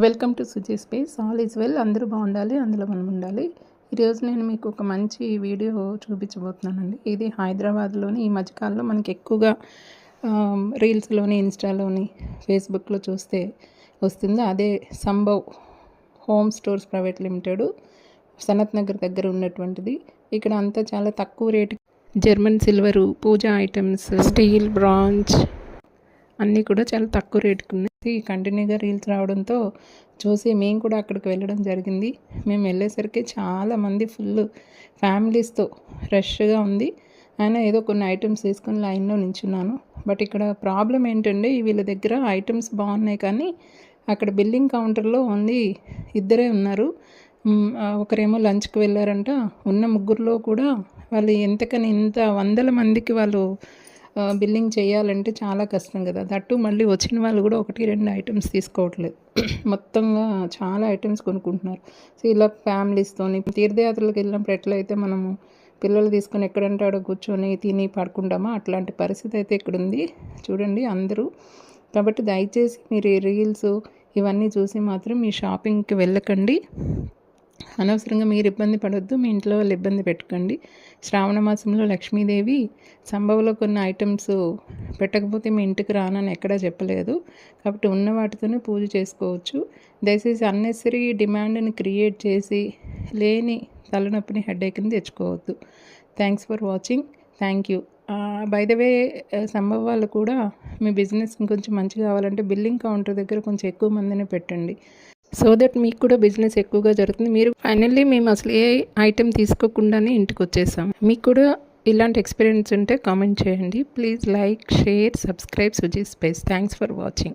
Welcome to Suji space. All is well. అందరూ బాగుండాలి, అందులో మనం ఉండాలి. ఈరోజు నేను మీకు ఒక మంచి వీడియో చూపించబోతున్నానండి. ఇది హైదరాబాద్లోని ఈ మధ్యకాలంలో మనకి ఎక్కువగా రీల్స్లోని, ఇన్స్టాలోని, ఫేస్బుక్లో చూస్తే వస్తుంది. అదే Sambhav home stores private limited, Sanath Nagar దగ్గర ఉన్నటువంటిది. ఇక్కడ అంతా చాలా తక్కువ rate German silver, puja items, steel, bronze అన్నీ కూడా చాలా తక్కువ రేటుకు ఉన్నాయి. కంటిన్యూగా రీల్స్ రావడంతో చూసి మేము కూడా అక్కడికి వెళ్ళడం జరిగింది. మేము వెళ్ళేసరికి చాలామంది ఫుల్ ఫ్యామిలీస్తో రష్గా ఉంది. అయినా ఏదో కొన్ని ఐటమ్స్ తీసుకొని లైన్లో నించున్నాను. బట్ ఇక్కడ ప్రాబ్లం ఏంటంటే వీళ్ళ దగ్గర ఐటమ్స్ బాగున్నాయి, కానీ అక్కడ బిల్లింగ్ కౌంటర్లో ఓన్లీ ఇద్దరే ఉన్నారు. ఒకరేమో లంచ్కి వెళ్ళారంట. ఉన్న ముగ్గురులో కూడా వాళ్ళు ఎంతకని ఇంత వందల మందికి వాళ్ళు బిల్లింగ్ చేయాలంటే చాలా కష్టం కదా. దట్టు మళ్ళీ వచ్చిన వాళ్ళు కూడా 1-2 ఐటమ్స్ తీసుకోవట్లేదు, మొత్తంగా చాలా ఐటమ్స్ కొనుక్కుంటున్నారు. సో ఇలా ఫ్యామిలీస్తోని తీర్థయాత్రలకు వెళ్ళినప్పుడు ఎట్లయితే మనము పిల్లలు తీసుకొని ఎక్కడంటే ఆడ కూర్చొని తిని పడుకుంటామో అట్లాంటి పరిస్థితి అయితే ఇక్కడ ఉంది. చూడండి అందరూ. కాబట్టి దయచేసి మీరు ఈ రీల్స్ ఇవన్నీ చూసి మాత్రం మీ షాపింగ్కి వెళ్ళకండి. అనవసరంగా మీరు ఇబ్బంది పడొద్దు, మీ ఇంట్లో వాళ్ళు ఇబ్బంది పెట్టకండి. శ్రావణ మాసంలో లక్ష్మీదేవి సంభవలో కొన్ని ఐటమ్స్ పెట్టకపోతే మీ ఇంటికి రానని ఎక్కడా చెప్పలేదు. కాబట్టి ఉన్న వాటితోనే పూజ చేసుకోవచ్చు. దయచేసి అన్నెసరీ డిమాండ్ని క్రియేట్ చేసి లేని తలనొప్పిని హెడేక్ని తెచ్చుకోవద్దు. Thanks for watching. Thank you. By the way, Sambhava వాళ్ళు కూడా మీ బిజినెస్ ఇంకొంచెం మంచిగా కావాలంటే బిల్లింగ్ కౌంటర్ దగ్గర కొంచెం ఎక్కువ మందిని పెట్టండి. సో దట్ మీకు కూడా బిజినెస్ ఎక్కువగా జరుగుతుంది. మీరు ఫైనల్లీ మేము అసలు ఏ ఐటెం తీసుకోకుండానే ఇంటికి వచ్చేసాం. మీకు కూడా ఇలాంటి ఎక్స్పీరియన్స్ ఉంటే కామెంట్ చేయండి. Please like, share, subscribe Suji space. Thanks for watching.